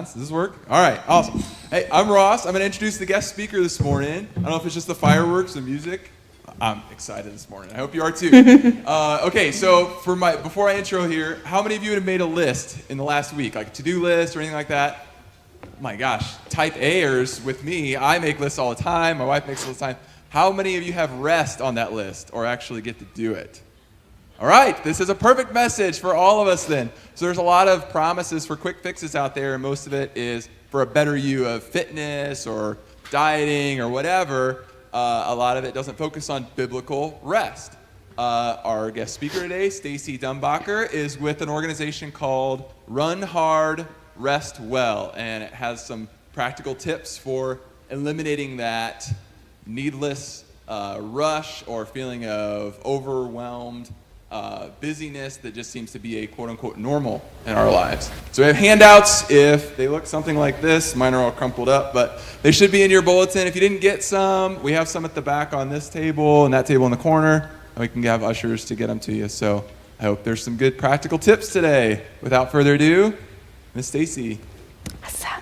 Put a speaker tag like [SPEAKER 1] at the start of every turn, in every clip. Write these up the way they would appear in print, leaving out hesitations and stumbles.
[SPEAKER 1] Does this work? All right, awesome. Hey, I'm Ross. I'm going to introduce the guest speaker this morning. I don't know if it's just the fireworks and music. I'm excited this morning. I hope you are too. Okay, so before I intro here, how many of you have made a list in the last week, like a to-do list or anything like that? My gosh, type A'ers with me. I make lists all the time. My wife makes lists all the time. How many of you have rest on that list or actually get to do it? All right, this is a perfect message for all of us then. So there's a lot of promises for quick fixes out there, and most of it is for a better you of fitness or dieting or whatever. A lot of it doesn't focus on biblical rest. Our guest speaker today, Stacey Dumbacher, is with an organization called Run Hard, Rest Well, and it has some practical tips for eliminating that needless rush or feeling of overwhelmed busyness that just seems to be a quote-unquote normal in our lives. So we have handouts. If they look something like this, mine are all crumpled up, but they should be in your bulletin. If you didn't get some, we have some at the back on this table and that table in the corner, and we can have ushers to get them to you. So I hope there's some good practical tips today. Without further ado, Miss Stacey.
[SPEAKER 2] Awesome.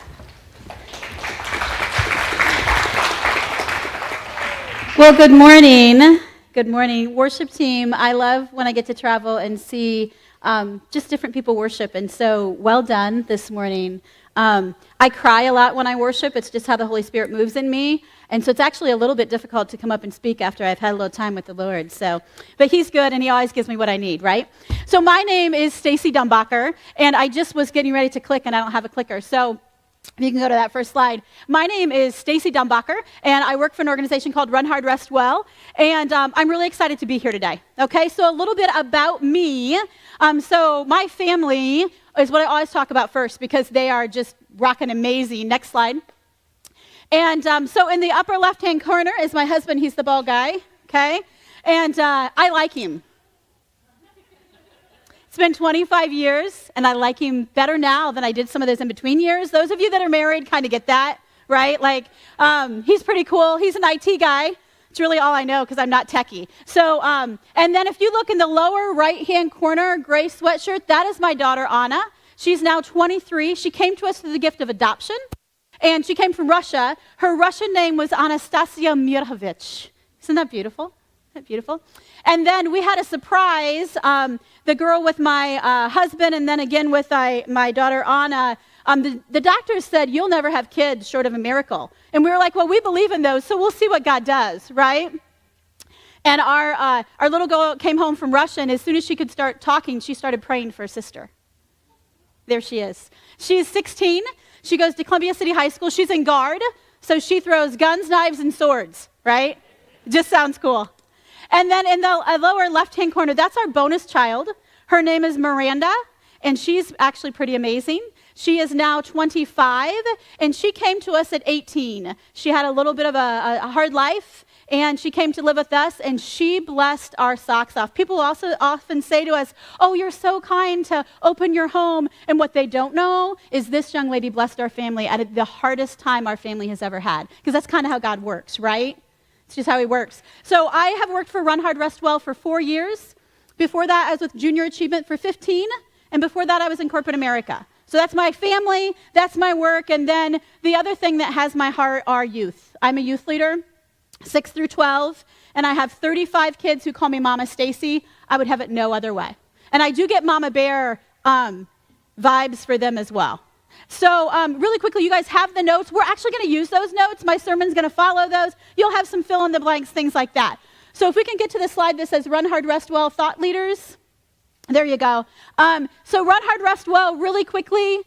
[SPEAKER 2] Well, good morning. Good morning, worship team. I love when I get to travel and see just different people worship, and so well done this morning. I cry a lot when I worship. It's just how the Holy Spirit moves in me, and so it's actually a little bit difficult to come up and speak after I've had a little time with the Lord. But He's good, and He always gives me what I need, right? So my name is Stacey Dumbacher, and I just was getting ready to click, and I don't have a clicker, so if you can go to that first slide. My name is Stacey Dumbacher, and I work for an organization called Run Hard, Rest Well, and I'm really excited to be here today. Okay, so a little bit about me. So my family is what I always talk about first because they are just rocking amazing. Next slide. And so in the upper left-hand corner is my husband. He's the bald guy, okay? And I like him. It's been 25 years, and I like him better now than I did some of those in-between years. Those of you that are married kind of get that, right? Like, he's pretty cool. He's an IT guy. It's really all I know because I'm not techie. So, and then if you look in the lower right-hand corner, gray sweatshirt, that is my daughter, Anna. She's now 23. She came to us through the gift of adoption, and she came from Russia. Her Russian name was Anastasia Mirovich. Isn't that beautiful? Isn't that beautiful? And then we had a surprise. The girl with my husband and then again with my daughter, Anna, the doctors said, you'll never have kids short of a miracle. And we were like, well, we believe in those, so we'll see what God does, right? And our little girl came home from Russia, and as soon as she could start talking, she started praying for her sister. There she is. She's 16. She goes to Columbia City High School. She's in guard, so she throws guns, knives, and swords, right? It just sounds cool. And then in the lower left-hand corner, that's our bonus child. Her name is Miranda, and she's actually pretty amazing. She is now 25, and she came to us at 18. She had a little bit of a hard life, and she came to live with us, and she blessed our socks off. People also often say to us, oh, you're so kind to open your home. And what they don't know is this young lady blessed our family at the hardest time our family has ever had, because that's kind of how God works, right? It's just how He works. So I have worked for Run Hard, Rest Well for 4 years. Before that, I was with Junior Achievement for 15. And before that, I was in corporate America. So that's my family, that's my work. And then the other thing that has my heart are youth. I'm a youth leader, 6 through 12. And I have 35 kids who call me Mama Stacey. I would have it no other way. And I do get Mama Bear vibes for them as well. So really quickly, you guys have the notes. We're actually going to use those notes. My sermon's going to follow those. You'll have some fill in the blanks, things like that. So if we can get to the slide that says Run Hard, Rest Well, Thought Leaders. There you go. So Run Hard, Rest Well, really quickly,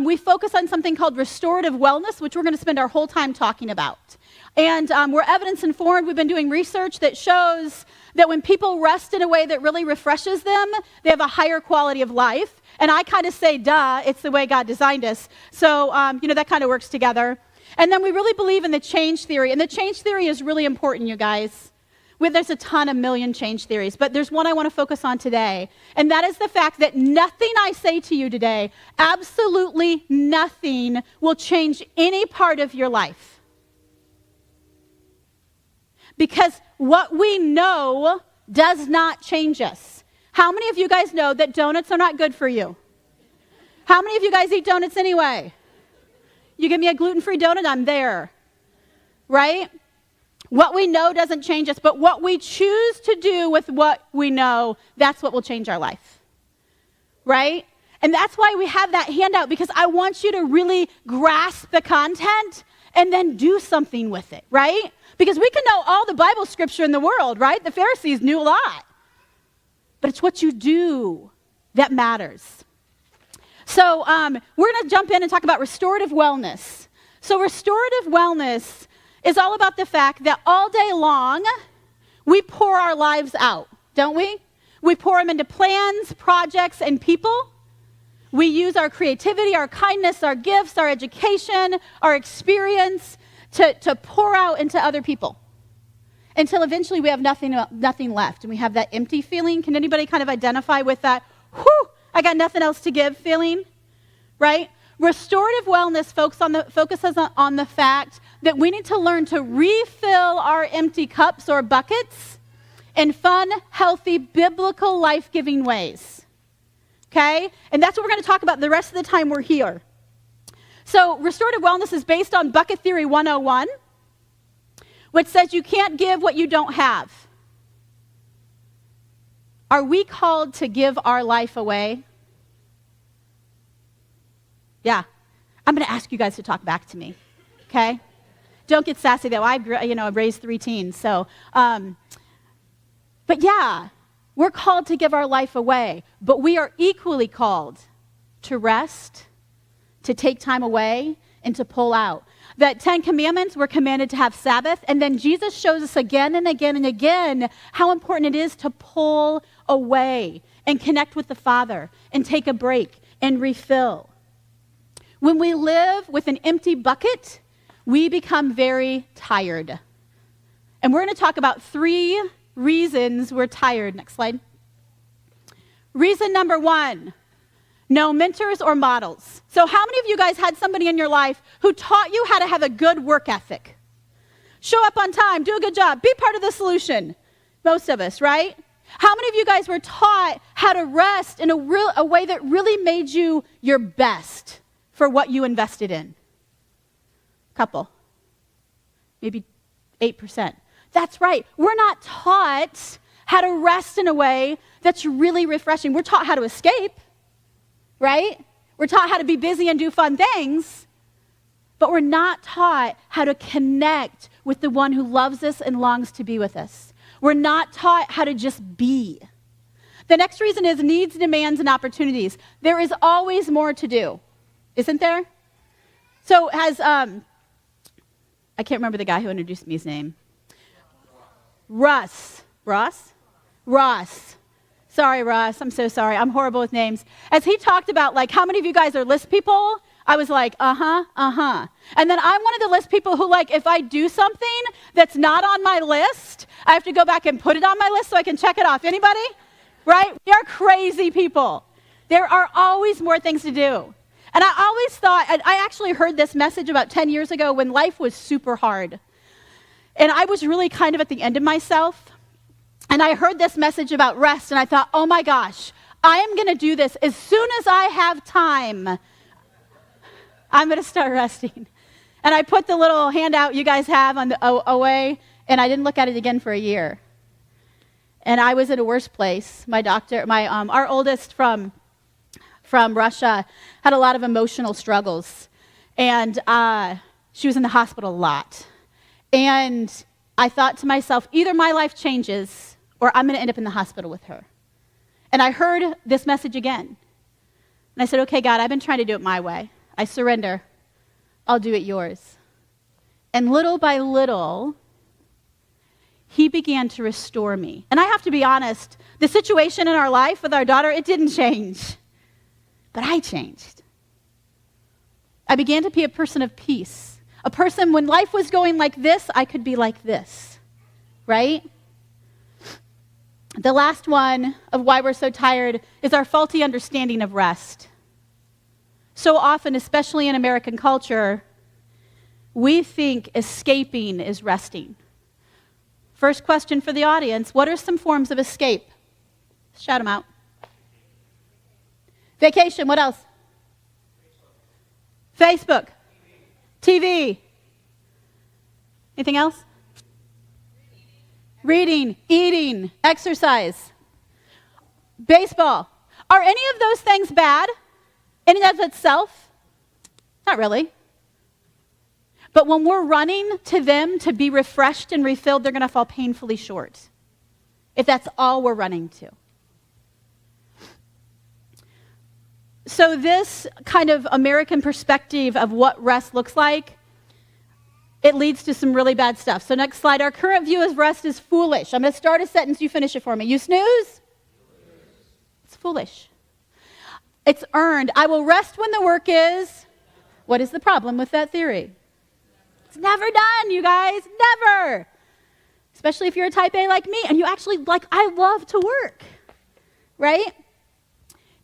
[SPEAKER 2] we focus on something called restorative wellness, which we're going to spend our whole time talking about. And we're evidence-informed. We've been doing research that shows that when people rest in a way that really refreshes them, they have a higher quality of life. And I kind of say, duh, it's the way God designed us. So, that kind of works together. And then we really believe in the change theory. And the change theory is really important, you guys. There's a million change theories, but there's one I want to focus on today. And that is the fact that nothing I say to you today, absolutely nothing, will change any part of your life. Because what we know does not change us. How many of you guys know that donuts are not good for you? How many of you guys eat donuts anyway? You give me a gluten-free donut, I'm there, right? What we know doesn't change us, but what we choose to do with what we know, that's what will change our life, right? And that's why we have that handout, because I want you to really grasp the content and then do something with it, right? Because we can know all the Bible scripture in the world, right? The Pharisees knew a lot. But it's what you do that matters. So we're going to jump in and talk about restorative wellness. So restorative wellness is all about the fact that all day long, we pour our lives out, don't we? We pour them into plans, projects, and people. We use our creativity, our kindness, our gifts, our education, our experience to pour out into other people until eventually we have nothing left and we have that empty feeling. Can anybody kind of identify with that, whew, I got nothing else to give feeling, right? Restorative wellness focuses on the fact that we need to learn to refill our empty cups or buckets in fun, healthy, biblical, life-giving ways, okay? And that's what we're going to talk about the rest of the time we're here. So restorative wellness is based on Bucket Theory 101, which says you can't give what you don't have. Are we called to give our life away? Yeah. I'm going to ask you guys to talk back to me, okay? Don't get sassy, though. I've raised 3 teens, so. But yeah, we're called to give our life away, but we are equally called to rest, to take time away, and to pull out. The 10 Commandments, we're commanded to have Sabbath, and then Jesus shows us again and again and again how important it is to pull away and connect with the Father and take a break and refill. When we live with an empty bucket, we become very tired. And we're going to talk about 3 reasons we're tired. Next slide. Reason number 1, no mentors or models. So how many of you guys had somebody in your life who taught you how to have a good work ethic? Show up on time, do a good job, be part of the solution. Most of us, right? How many of you guys were taught how to rest in a way that really made you your best for what you invested in? Couple. Maybe 8%. That's right. We're not taught how to rest in a way that's really refreshing. We're taught how to escape, right? We're taught how to be busy and do fun things, but we're not taught how to connect with the one who loves us and longs to be with us. We're not taught how to just be. The next reason is needs, demands, and opportunities. There is always more to do, isn't there? So I can't remember the guy who introduced me his name. Ross. Sorry, Ross. I'm so sorry. I'm horrible with names. As he talked about, like, how many of you guys are list people? I was like, And then I'm one of the list people who, like, if I do something that's not on my list, I have to go back and put it on my list so I can check it off. Anybody? Right? We are crazy people. There are always more things to do. And I always thought, I actually heard this message about 10 years ago when life was super hard. And I was really kind of at the end of myself. And I heard this message about rest, and I thought, oh my gosh, I am going to do this. As soon as I have time, I'm going to start resting. And I put the little handout you guys have on the away, and I didn't look at it again for a year. And I was in a worse place. Our oldest from Russia had a lot of emotional struggles. And she was in the hospital a lot. And I thought to myself, either my life changes or I'm going to end up in the hospital with her. And I heard this message again. And I said, okay, God, I've been trying to do it my way. I surrender. I'll do it yours. And little by little, he began to restore me. And I have to be honest, the situation in our life with our daughter, it didn't change. But I changed. I began to be a person of peace. A person, when life was going like this, I could be like this, right? The last one of why we're so tired is our faulty understanding of rest. So often, especially in American culture, we think escaping is resting. First question for the audience, what are some forms of escape? Shout them out. Vacation, what else? Facebook. TV. Anything else? Reading, eating, exercise, baseball. Are any of those things bad in and of itself? Not really. But when we're running to them to be refreshed and refilled, they're going to fall painfully short if that's all we're running to. So this kind of American perspective of what rest looks like, it leads to some really bad stuff. So next slide. Our current view of rest is foolish. I'm going to start a sentence. You finish it for me. You snooze? It's foolish. It's earned. I will rest when the work is. What is the problem with that theory? It's never done, you guys. Never. Especially if you're a type A like me and you actually I love to work. Right?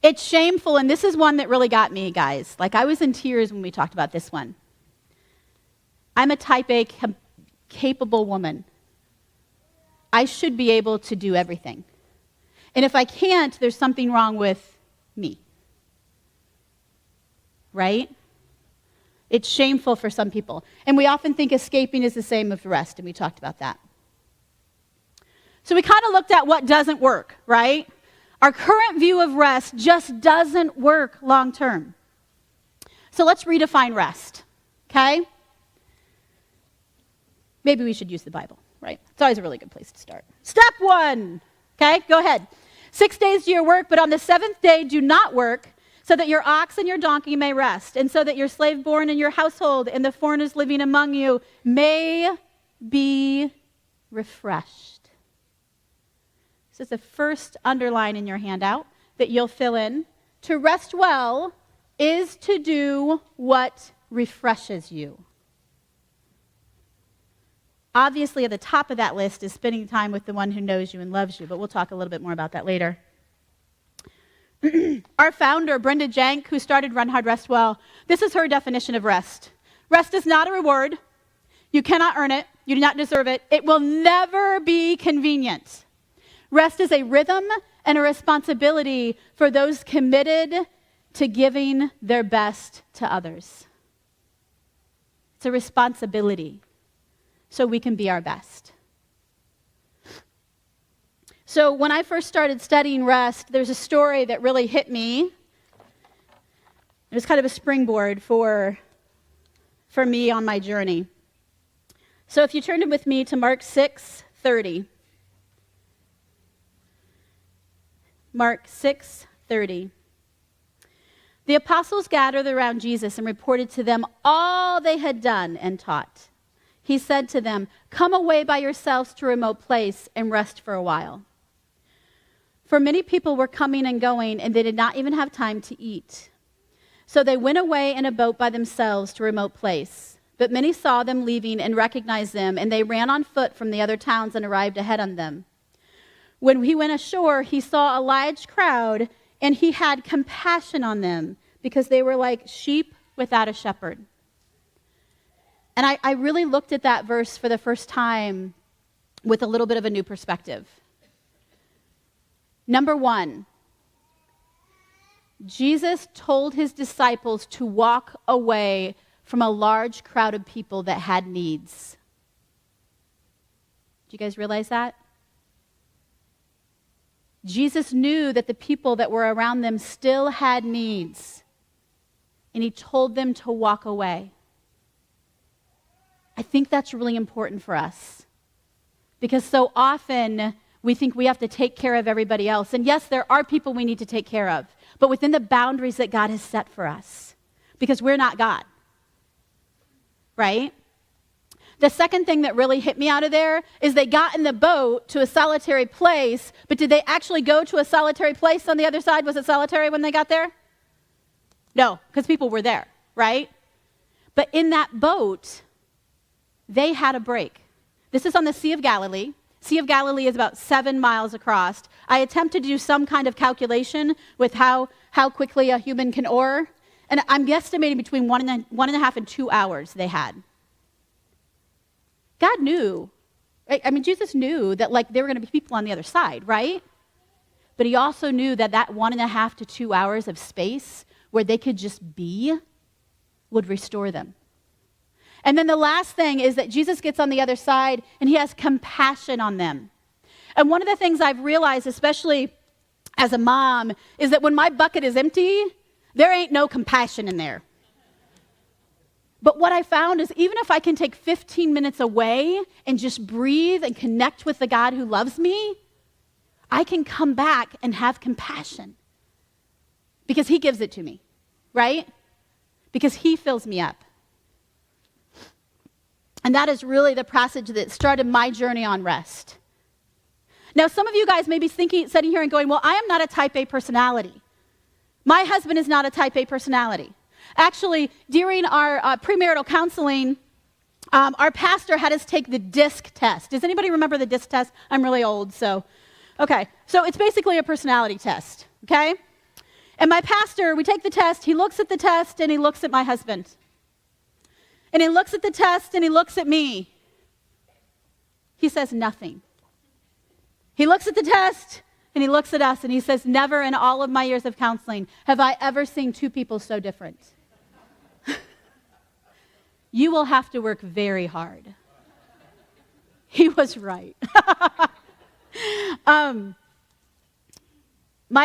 [SPEAKER 2] It's shameful, and this is one that really got me, guys. I was in tears when we talked about this one. I'm a type A capable woman. I should be able to do everything. And if I can't, there's something wrong with me. Right? It's shameful for some people. And we often think escaping is the same as rest, and we talked about that. So we kind of looked at what doesn't work, right? Our current view of rest just doesn't work long term. So let's redefine rest, okay? Maybe we should use the Bible, right? It's always a really good place to start. Step 1, okay? Go ahead. 6 days do your work, but on the 7th day do not work, so that your ox and your donkey may rest, and so that your slave born in your household and the foreigners living among you may be refreshed. This is the first underline in your handout that you'll fill in. To rest well is to do what refreshes you. Obviously, at the top of that list is spending time with the one who knows you and loves you, but we'll talk a little bit more about that later. Our founder, Brenda Jank, who started Run Hard, Rest Well, this is her definition of rest. Rest is not a reward. You cannot earn it. You do not deserve it. It will never be convenient. Rest is a rhythm and a responsibility for those committed to giving their best to others. It's a responsibility so we can be our best. So when I first started studying rest, there's a story that really hit me. It was kind of a springboard for me on my journey. So if you turn with me to Mark 6:30. Mark 6:30. The apostles gathered around Jesus and reported to them all they had done and taught. He said to them, "Come away by yourselves to a remote place and rest for a while." For many people were coming and going, and they did not even have time to eat. So they went away in a boat by themselves to a remote place. But many saw them leaving and recognized them, and they ran on foot from the other towns and arrived ahead of them. When he went ashore, he saw a large crowd, and he had compassion on them because they were like sheep without a shepherd. And I really looked at that verse for the first time with a little bit of a new perspective. Number 1, Jesus told his disciples to walk away from a large crowd of people that had needs. Do you guys realize that? Jesus knew that the people that were around them still had needs, and he told them to walk away. I think that's really important for us, because so often we think we have to take care of everybody else. And yes, there are people we need to take care of, but within the boundaries that God has set for us, because we're not God, right? The second thing that really hit me out of there is they got in the boat to a solitary place, but did they actually go to a solitary place on the other side? Was it solitary when they got there? No, because people were there, right? But in that boat, they had a break. This is on the Sea of Galilee. Sea of Galilee is about 7 miles across. I attempted to do some kind of calculation with how quickly a human can oar, and I'm guesstimating between 1.5 and 2 hours they had. God knew, right? I mean, Jesus knew that there were going to be people on the other side, right? But he also knew that 1.5 to 2 hours of space where they could just be would restore them. And then the last thing is that Jesus gets on the other side and he has compassion on them. And one of the things I've realized, especially as a mom, is that when my bucket is empty, there ain't no compassion in there. But what I found is even if I can take 15 minutes away and just breathe and connect with the God who loves me, I can come back and have compassion because he gives it to me, right? Because he fills me up. And that is really the passage that started my journey on rest. Now, some of you guys may be sitting here and going, well, I am not a type A personality. My husband is not a type A personality. Actually, during our premarital counseling, our pastor had us take the DISC test. Does anybody remember the DISC test? I'm really old, so. Okay, so it's basically a personality test, okay? And my pastor, we take the test, he looks at the test, and he looks at my husband. And he looks at the test, and he looks at me. He says nothing. He looks at the test, and he looks at us, and he says, never in all of my years of counseling have I ever seen two people so different. You will have to work very hard. He was right. My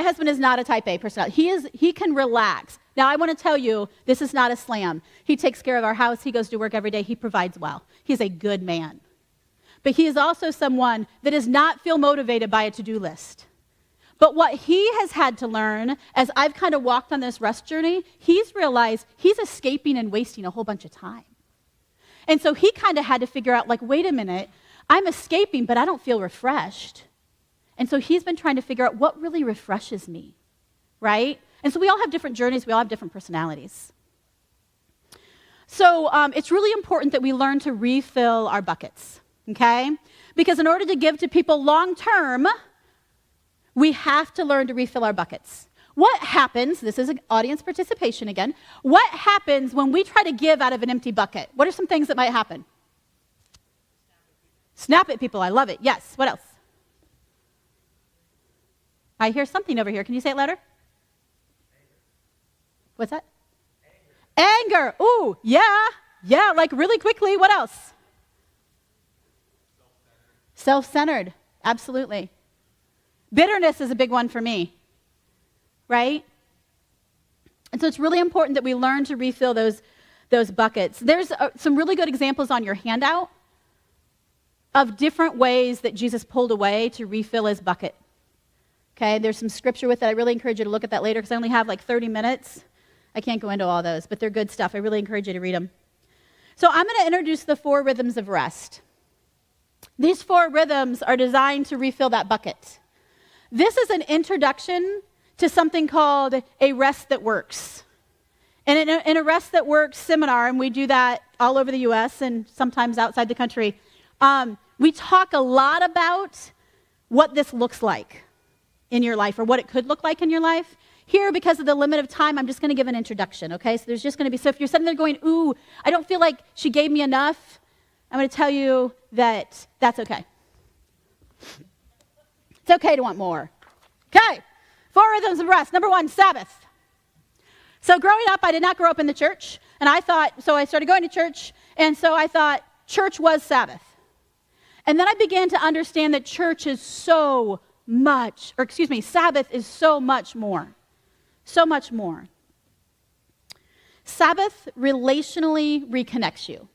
[SPEAKER 2] husband is not a type A personality. He can relax. Now, I want to tell you, this is not a slam. He takes care of our house. He goes to work every day. He provides well. He's a good man. But he is also someone that does not feel motivated by a to-do list. But what he has had to learn, as I've kind of walked on this rest journey, he's realized he's escaping and wasting a whole bunch of time. And so he kind of had to figure out, like, wait a minute, I'm escaping, but I don't feel refreshed. And so he's been trying to figure out what really refreshes me, right? And so we all have different journeys. We all have different personalities. So it's really important that we learn to refill our buckets, okay? Because in order to give to people long term, we have to learn to refill our buckets. What happens, this is an audience participation again, what happens when we try to give out of an empty bucket? What are some things that might happen? Snap at people, I love it. Yes, what else? I hear something over here. Can you say it louder? What's that? Anger. Ooh, yeah, like really quickly. What else? Self-centered. Absolutely. Bitterness is a big one for me, right? And so it's really important that we learn to refill those buckets. There's some really good examples on your handout of different ways that Jesus pulled away to refill his bucket. Okay, there's some scripture with it. I really encourage you to look at that later because I only have like 30 minutes. I can't go into all those, but they're good stuff. I really encourage you to read them. So I'm going to introduce the 4 rhythms of rest. These 4 rhythms are designed to refill that bucket. This is an introduction to something called a rest that works. And in a rest that works seminar, and we do that all over the U.S. and sometimes outside the country, we talk a lot about what this looks like in your life or what it could look like in your life. Here, because of the limit of time, I'm just going to give an introduction, okay? So there's just going to be, so if you're sitting there going, ooh, I don't feel like she gave me enough, I'm going to tell you that that's okay. It's okay to want more. Okay, 4 rhythms of rest. Number 1, Sabbath. So growing up, I did not grow up in the church, and I started going to church, and so I thought church was Sabbath. And then I began to understand that church is Sabbath is so much more. So much more. Sabbath relationally reconnects you.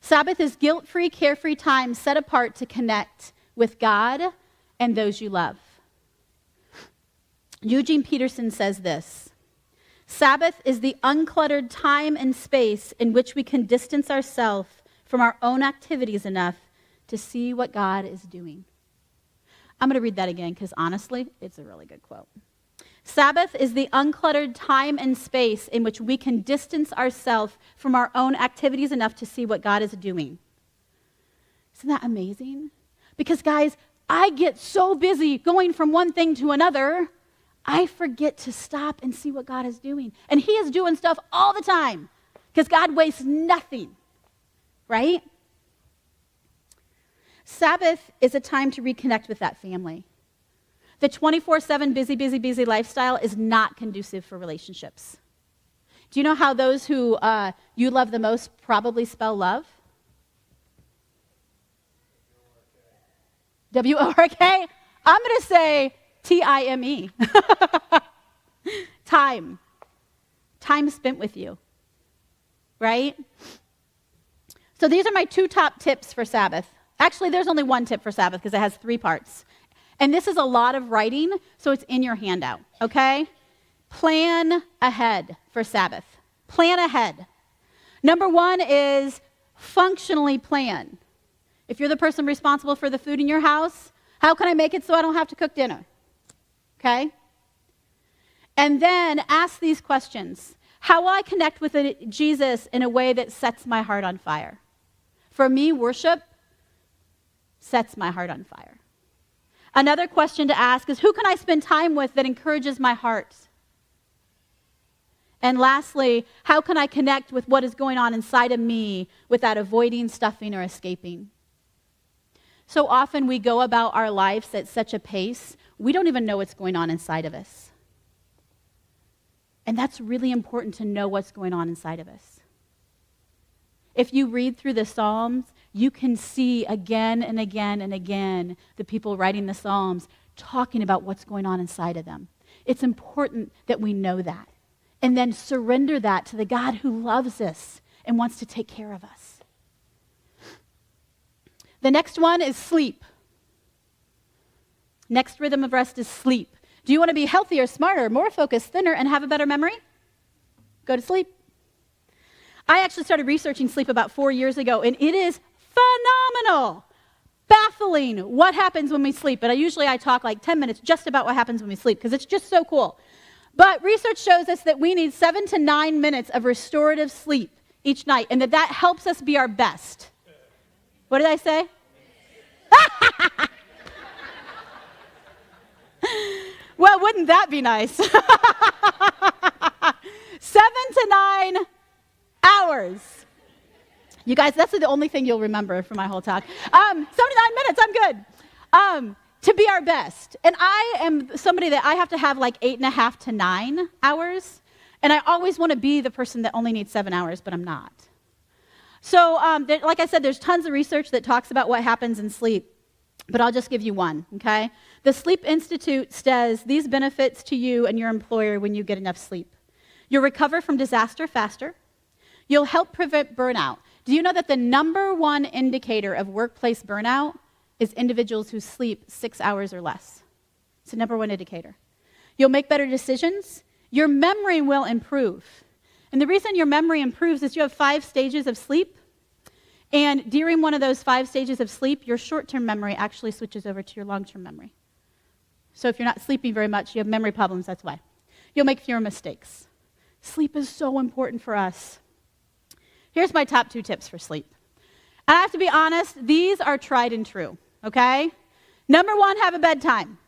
[SPEAKER 2] Sabbath is guilt-free, carefree time set apart to connect with God and those you love. Eugene Peterson says this: Sabbath is the uncluttered time and space in which we can distance ourselves from our own activities enough to see what God is doing. I'm going to read that again because honestly, it's a really good quote. Sabbath is the uncluttered time and space in which we can distance ourselves from our own activities enough to see what God is doing. Isn't that amazing? Because guys, I get so busy going from one thing to another, I forget to stop and see what God is doing. And he is doing stuff all the time because God wastes nothing, right? Sabbath is a time to reconnect with that family. The 24/7 busy lifestyle is not conducive for relationships. Do you know how those who you love the most probably spell love? W-O-R-K? I'm going to say T-I-M-E. Time. Time spent with you. Right? So these are my 2 top tips for Sabbath. Actually, there's only 1 tip for Sabbath because it has 3 parts. And this is a lot of writing, so it's in your handout, okay? Plan ahead for Sabbath. Plan ahead. Number 1 is functionally plan. If you're the person responsible for the food in your house, how can I make it so I don't have to cook dinner? Okay? And then ask these questions. How will I connect with Jesus in a way that sets my heart on fire? For me, worship sets my heart on fire. Another question to ask is, who can I spend time with that encourages my heart? And lastly, how can I connect with what is going on inside of me without avoiding, stuffing, or escaping? So often we go about our lives at such a pace, we don't even know what's going on inside of us. And that's really important to know what's going on inside of us. If you read through the Psalms, you can see again and again and again the people writing the Psalms talking about what's going on inside of them. It's important that we know that and then surrender that to the God who loves us and wants to take care of us. The next one is sleep. Next rhythm of rest is sleep. Do you want to be healthier, smarter, more focused, thinner, and have a better memory? Go to sleep. I actually started researching sleep about 4 years ago, and it is phenomenal, baffling what happens when we sleep. But I talk like 10 minutes just about what happens when we sleep, because it's just so cool. But research shows us that we need 7 to 9 minutes of restorative sleep each night, and that helps us be our best. What did I say? Well, wouldn't that be nice? 7 to 9 hours. You guys, that's the only thing you'll remember from my whole talk. 7 to 9 minutes, I'm good. To be our best. And I am somebody that I have to have like 8.5 to 9 hours. And I always want to be the person that only needs 7 hours, but I'm not. So, like I said, there's tons of research that talks about what happens in sleep. But I'll just give you one, okay? The Sleep Institute says these benefits to you and your employer when you get enough sleep. You'll recover from disaster faster. You'll help prevent burnout. Do you know that the number 1 indicator of workplace burnout is individuals who sleep 6 hours or less? It's the number 1 indicator. You'll make better decisions. Your memory will improve. And the reason your memory improves is you have 5 stages of sleep. And during one of those 5 stages of sleep, your short-term memory actually switches over to your long-term memory. So if you're not sleeping very much, you have memory problems, that's why. You'll make fewer mistakes. Sleep is so important for us. Here's my top 2 tips for sleep. And I have to be honest, these are tried and true, okay? Number 1, have a bedtime.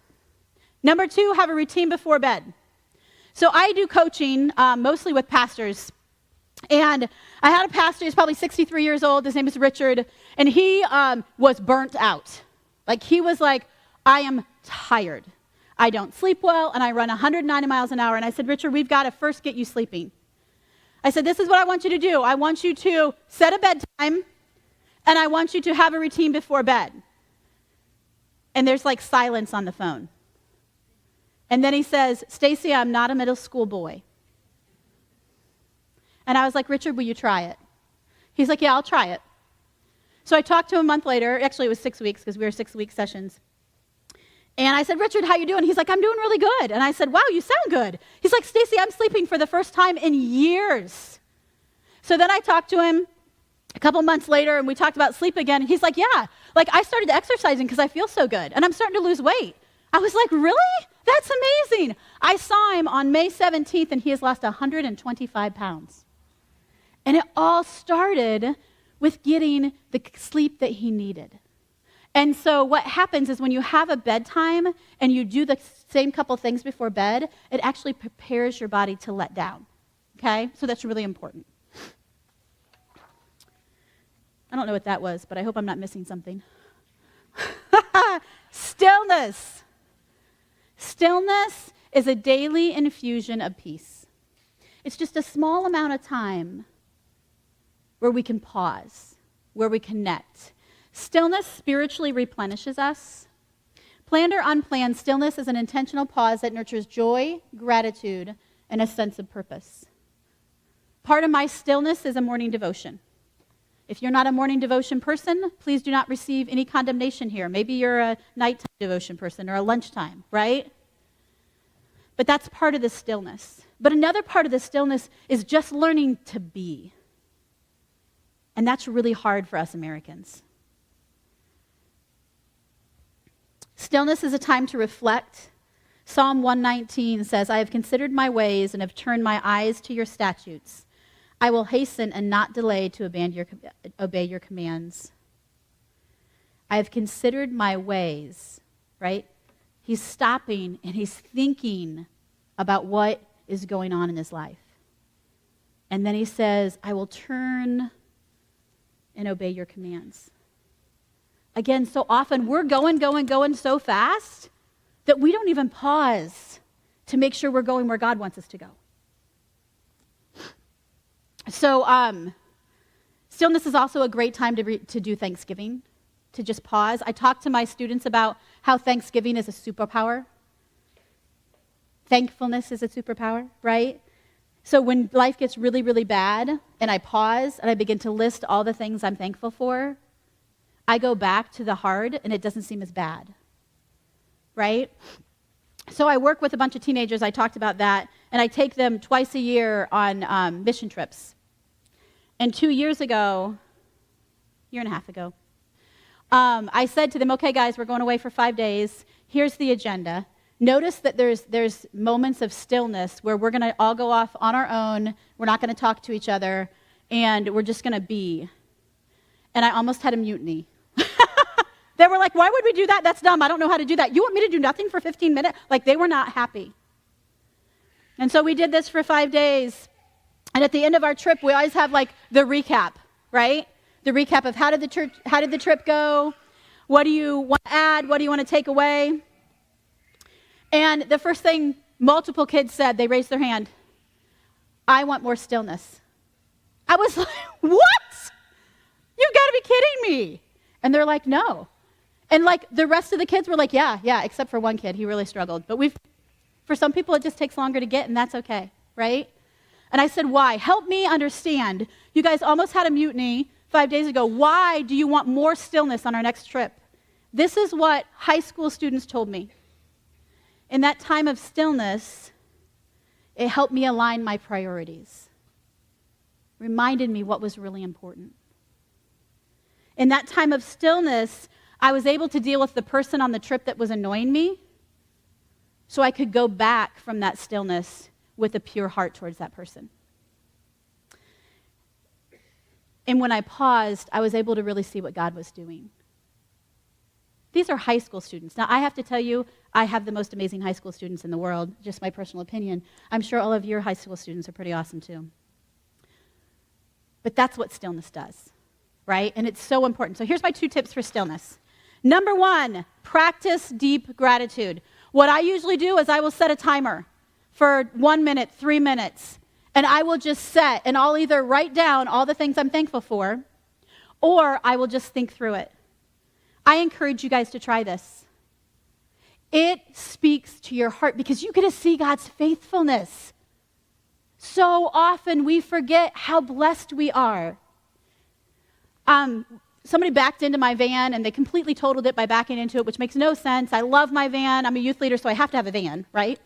[SPEAKER 2] Number 2, have a routine before bed. So I do coaching mostly with pastors. And I had a pastor, he's probably 63 years old, his name is Richard, and he was burnt out. Like he was like, I am tired. I don't sleep well, and I run 190 miles an hour. And I said, Richard, we've got to first get you sleeping. I said, this is what I want you to do. I want you to set a bedtime, and I want you to have a routine before bed. And there's like silence on the phone. And then he says, Stacey, I'm not a middle school boy. And I was like, Richard, will you try it? He's like, yeah, I'll try it. So I talked to him a month later. Actually, it was 6 weeks because we were 6-week sessions. And I said, Richard, how you doing? He's like, I'm doing really good. And I said, wow, you sound good. He's like, Stacey, I'm sleeping for the first time in years. So then I talked to him a couple months later, and we talked about sleep again. And he's like, yeah, like I started exercising because I feel so good, and I'm starting to lose weight. I was like, really? That's amazing. I saw him on May 17th, and he has lost 125 pounds. And it all started with getting the sleep that he needed. And so what happens is when you have a bedtime and you do the same couple things before bed, it actually prepares your body to let down. Okay? So that's really important. I don't know what that was, but I hope I'm not missing something. Stillness. Stillness is a daily infusion of peace. It's just a small amount of time where we can pause, where we connect. Stillness spiritually replenishes us. Planned or unplanned, stillness is an intentional pause that nurtures joy, gratitude, and a sense of purpose. Part of my stillness is a morning devotion. If you're not a morning devotion person, please do not receive any condemnation here. Maybe you're a nighttime devotion person or a lunchtime, right? But that's part of the stillness. But another part of the stillness is just learning to be. And that's really hard for us Americans. Stillness is a time to reflect. Psalm 119 says, I have considered my ways and have turned my eyes to your statutes. I will hasten and not delay to obey your commands. I have considered my ways, right? He's stopping and he's thinking about what is going on in his life. And then he says, I will turn and obey your commands. Again, so often we're going so fast that we don't even pause to make sure we're going where God wants us to go. So stillness is also a great time to do Thanksgiving, to just pause. I talk to my students about how Thanksgiving is a superpower. Thankfulness is a superpower, right? So when life gets really, really bad and I pause and I begin to list all the things I'm thankful for, I go back to the hard and it doesn't seem as bad, right? So I work with a bunch of teenagers, I talked about that, and I take them twice a year on mission trips. And 2 years ago, year and a half ago, I said to them, okay guys, we're going away for 5 days. Here's the agenda. Notice that there's moments of stillness where we're going to all go off on our own. We're not going to talk to each other, and we're just going to be. And I almost had a mutiny. They were like, why would we do that? That's dumb. I don't know how to do that. You want me to do nothing for 15 minutes? Like, they were not happy. And so we did this for 5 days. And at the end of our trip, we always have like the recap, right? The recap of how did the trip go? What do you want to add? What do you want to take away? And the first thing multiple kids said, they raised their hand, I want more stillness. I was like, what? You've got to be kidding me. And they're like, no. And like the rest of the kids were like, yeah, except for one kid. He really struggled. But for some people, it just takes longer to get, and that's okay, right? And I said, why? Help me understand. You guys almost had a mutiny 5 days ago. Why do you want more stillness on our next trip? This is what high school students told me. In that time of stillness, it helped me align my priorities. Reminded me what was really important. In that time of stillness, I was able to deal with the person on the trip that was annoying me, so I could go back from that stillness with a pure heart towards that person. And when I paused, I was able to really see what God was doing. These are high school students. Now, I have to tell you, I have the most amazing high school students in the world, just my personal opinion. I'm sure all of your high school students are pretty awesome too. But that's what stillness does, right? And it's so important. So here's my 2 tips for stillness. Number 1, practice deep gratitude. What I usually do is I will set a timer for 1 minute, 3 minutes, and I will just set, and I'll either write down all the things I'm thankful for, or I will just think through it. I encourage you guys to try this. It speaks to your heart because you get to see God's faithfulness. So often we forget how blessed we are. Somebody backed into my van and they completely totaled it by backing into it, which makes no sense. I love my van. I'm a youth leader, so I have to have a van, right?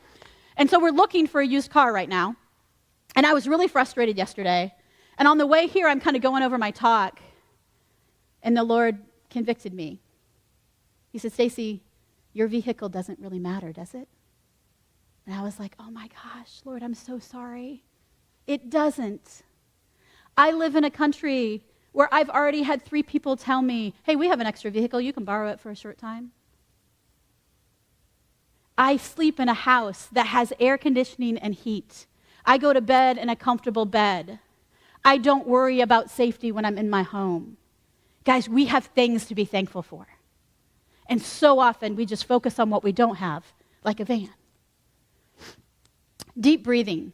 [SPEAKER 2] And so we're looking for a used car right now. And I was really frustrated yesterday. And on the way here, I'm kind of going over my talk. And the Lord convicted me. He said, Stacey, your vehicle doesn't really matter, does it? And I was like, oh my gosh, Lord, I'm so sorry. It doesn't. I live in a country where I've already had 3 people tell me, hey, we have an extra vehicle, you can borrow it for a short time. I sleep in a house that has air conditioning and heat. I go to bed in a comfortable bed. I don't worry about safety when I'm in my home. Guys, we have things to be thankful for. And so often we just focus on what we don't have, like a van. Deep breathing.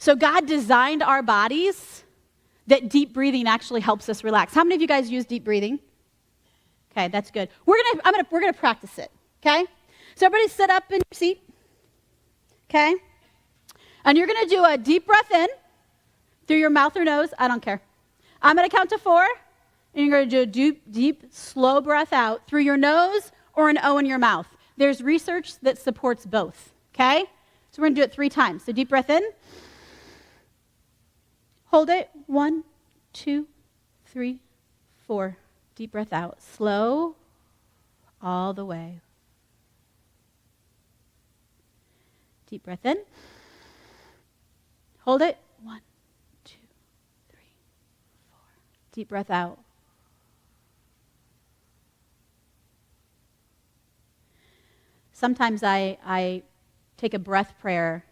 [SPEAKER 2] So God designed our bodies that deep breathing actually helps us relax. How many of you guys use deep breathing? Okay, that's good. We're gonna practice it, okay? So everybody sit up in your seat, okay? And you're gonna do a deep breath in through your mouth or nose, I don't care. I'm gonna count to 4, and you're gonna do a deep, slow breath out through your nose or an O in your mouth. There's research that supports both, okay? So we're gonna do it 3 times. So deep breath in. Hold it. 1, 2, 3, 4. Deep breath out. Slow all the way. Deep breath in. Hold it. 1, 2, 3, 4. Deep breath out. Sometimes I take a breath prayer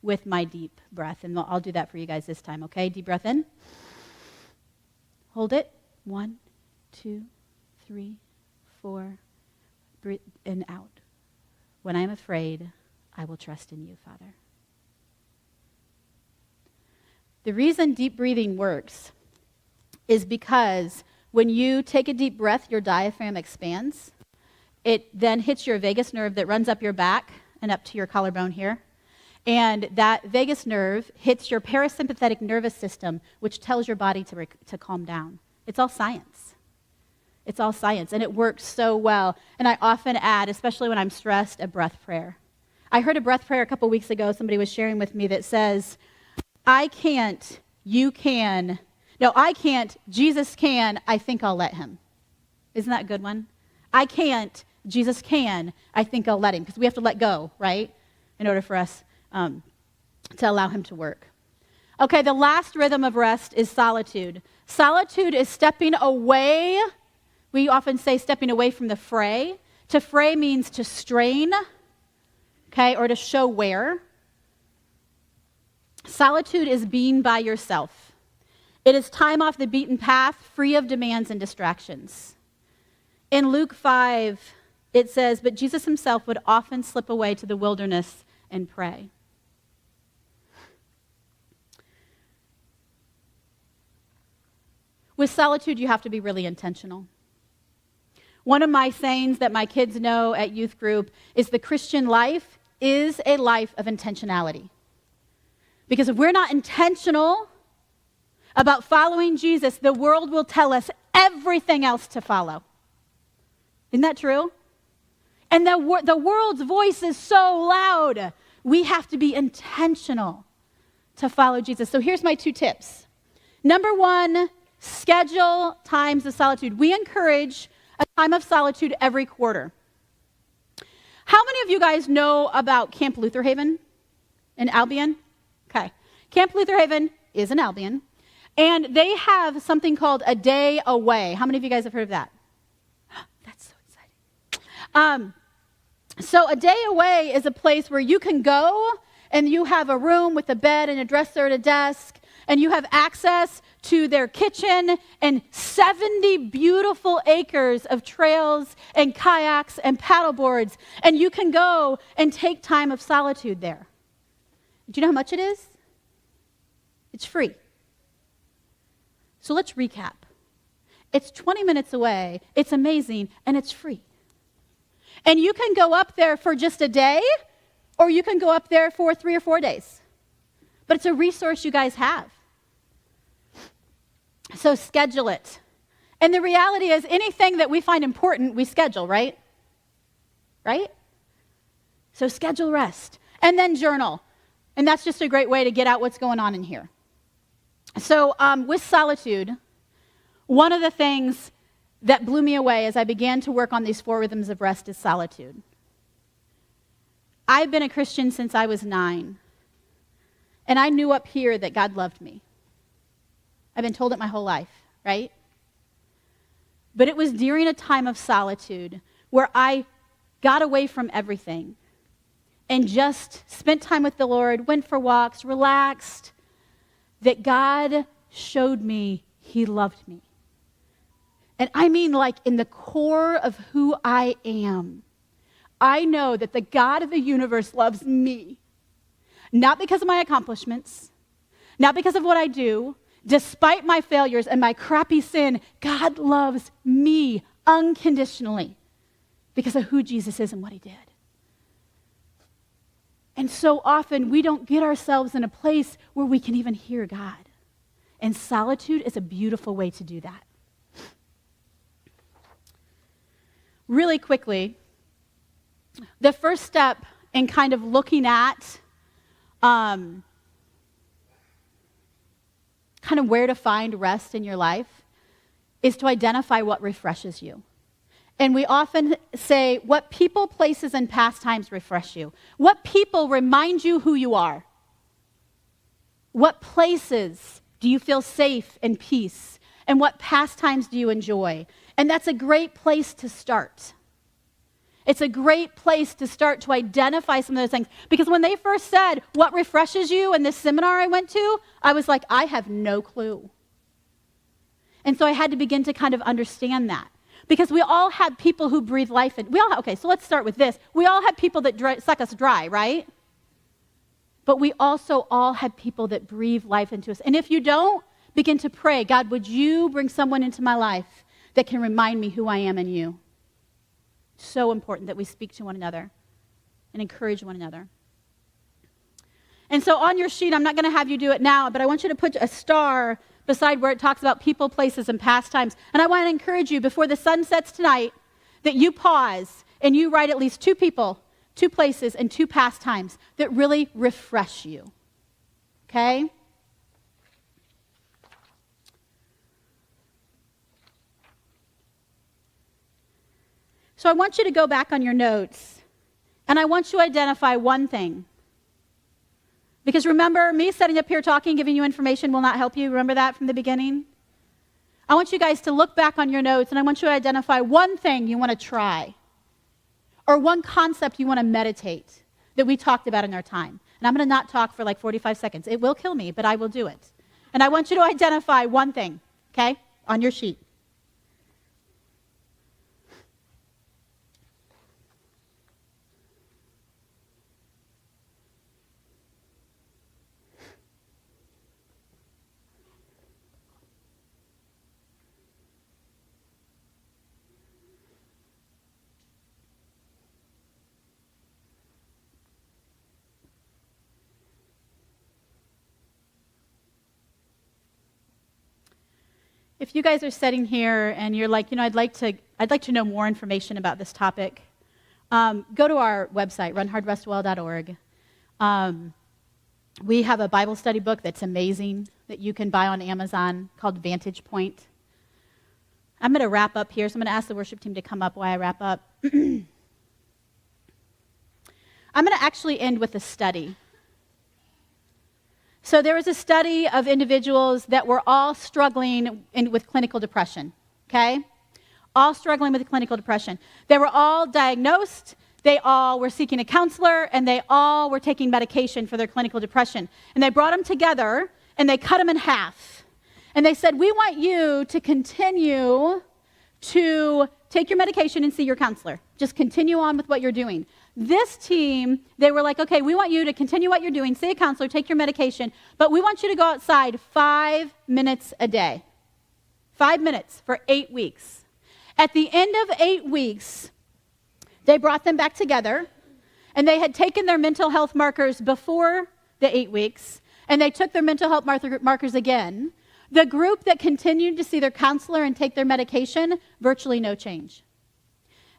[SPEAKER 2] with my deep breath, and I'll do that for you guys this time, okay? Deep breath in. Hold it. 1, 2, 3, 4. Breathe in, out. When I am afraid, I will trust in you, Father. The reason deep breathing works is because when you take a deep breath, your diaphragm expands. It then hits your vagus nerve that runs up your back and up to your collarbone here. And that vagus nerve hits your parasympathetic nervous system, which tells your body to calm down. It's all science. It's all science, and it works so well. And I often add, especially when I'm stressed, a breath prayer. I heard a breath prayer a couple weeks ago somebody was sharing with me that says, I can't, you can. No, I can't, Jesus can, I think I'll let him. Isn't that a good one? I can't, Jesus can, I think I'll let him. Because we have to let go, right? In order for us to allow him to work. Okay, the last rhythm of rest is solitude. Solitude is stepping away. We often say stepping away from the fray. To fray means to strain, okay, or to show wear. Solitude is being by yourself. It is time off the beaten path, free of demands and distractions. In Luke 5, it says, but Jesus himself would often slip away to the wilderness and pray. With solitude, you have to be really intentional. One of my sayings that my kids know at youth group is the Christian life is a life of intentionality. Because if we're not intentional about following Jesus, the world will tell us everything else to follow. Isn't that true? And the world's voice is so loud. We have to be intentional to follow Jesus. So here's my 2 tips. Number 1, schedule times of solitude. We encourage a time of solitude every quarter. How many of you guys know about Camp Luther Haven in Albion? Okay. Camp Luther Haven is in Albion, and they have something called a day away. How many of you guys have heard of that? That's so exciting. So a day away is a place where you can go, and you have a room with a bed and a dresser and a desk, and you have access to their kitchen and 70 beautiful acres of trails and kayaks and paddle boards, and you can go and take time of solitude there. Do you know how much it is? It's free. So let's recap. It's 20 minutes away, it's amazing, and it's free. And you can go up there for just a day, or you can go up there for 3 or 4 days. But it's a resource you guys have. So schedule it. And the reality is anything that we find important, we schedule, right? Right? So schedule rest. And then journal. And that's just a great way to get out what's going on in here. So with solitude, one of the things that blew me away as I began to work on these 4 rhythms of rest is solitude. I've been a Christian since I was 9. And I knew up here that God loved me. I've been told it my whole life, right? But it was during a time of solitude where I got away from everything and just spent time with the Lord, went for walks, relaxed, that God showed me he loved me. And I mean like in the core of who I am. I know that the God of the universe loves me. Not because of my accomplishments, Not because of what I do. Despite my failures and my crappy sin, God loves me unconditionally because of who Jesus is and what he did. And so often we don't get ourselves in a place where we can even hear God. And solitude is a beautiful way to do that. Really quickly, the first step in kind of looking at kind of where to find rest in your life is to identify what refreshes you. And we often say, what people, places, and pastimes refresh you? What people remind you who you are? What places do you feel safe and peace? And what pastimes do you enjoy? And that's a great place to start. It's a great place to start to identify some of those things. Because when they first said, what refreshes you in this seminar I went to, I was like, I have no clue. And so I had to begin to kind of understand that. Because we all have people who breathe life in. Okay, so let's start with this. We all have people that suck us dry, right? But we also all have people that breathe life into us. And if you don't, begin to pray, God, would you bring someone into my life that can remind me who I am in you? So important that we speak to one another and encourage one another. And so on your sheet, I'm not going to have you do it now, but I want you to put a star beside where it talks about people, places, and pastimes. And I want to encourage you before the sun sets tonight that you pause and you write at least 2 people, 2 places, and 2 pastimes that really refresh you. Okay? So I want you to go back on your notes, and I want you to identify one thing. Because remember, me sitting up here talking, giving you information will not help you. Remember that from the beginning? I want you guys to look back on your notes, and I want you to identify one thing you want to try, or one concept you want to meditate that we talked about in our time. And I'm going to not talk for like 45 seconds. It will kill me, but I will do it. And I want you to identify one thing, okay, on your sheet. If you guys are sitting here and you're like, I'd like to know more information about this topic, go to our website, runhardrestwell.org. We have a Bible study book that's amazing that you can buy on Amazon called Vantage Point. I'm going to wrap up here, so I'm going to ask the worship team to come up while I wrap up. I'm going to actually end with a study. So there was a study of individuals that were all struggling with clinical depression, okay? All struggling with clinical depression. They were all diagnosed, they all were seeking a counselor, and they all were taking medication for their clinical depression. And they brought them together, and they cut them in half. And they said, we want you to continue to take your medication and see your counselor. Just continue on with what you're doing. This team, they were like, okay, we want you to continue what you're doing, see a counselor, take your medication, but we want you to go outside 5 minutes a day. 5 minutes for 8 weeks. At the end of 8 weeks, they brought them back together, and they had taken their mental health markers before the 8 weeks, and they took their mental health markers again. The group that continued to see their counselor and take their medication, virtually no change.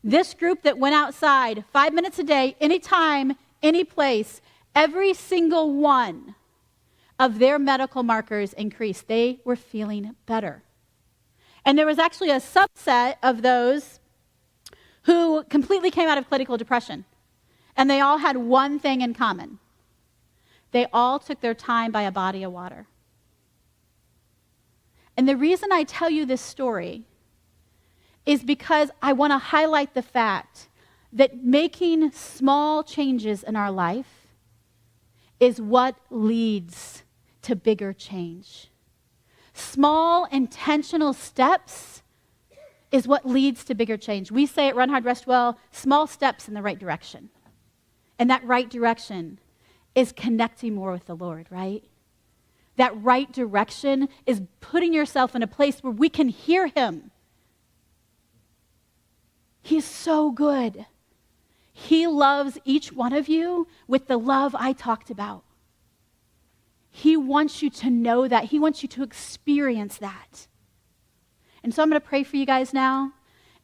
[SPEAKER 2] This group that went outside 5 minutes a day, anytime, any place, every single one of their medical markers increased. They were feeling better. And there was actually a subset of those who completely came out of clinical depression. And they all had one thing in common. They all took their time by a body of water. And the reason I tell you this story is because I want to highlight the fact that making small changes in our life is what leads to bigger change. Small, intentional steps is what leads to bigger change. We say at Run Hard, Rest Well, small steps in the right direction. And that right direction is connecting more with the Lord, right? that right direction is putting yourself in a place where we can hear him. He's so good. He loves each one of you with the love I talked about. He wants you to know that. He wants you to experience that. And so I'm going to pray for you guys now.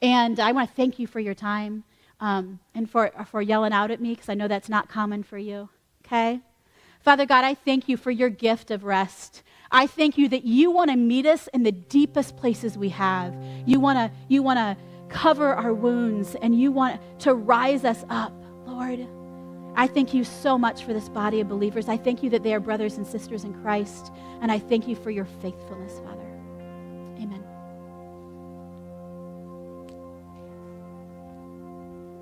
[SPEAKER 2] And I want to thank you for your time and for yelling out at me, because I know that's not common for you. Okay? Father God, I thank you for your gift of rest. I thank you that you want to meet us in the deepest places we have. You want to cover our wounds, and you want to rise us up, Lord. I thank you so much for this body of believers. I thank you that they are brothers and sisters in Christ, and I thank you for your faithfulness, Father.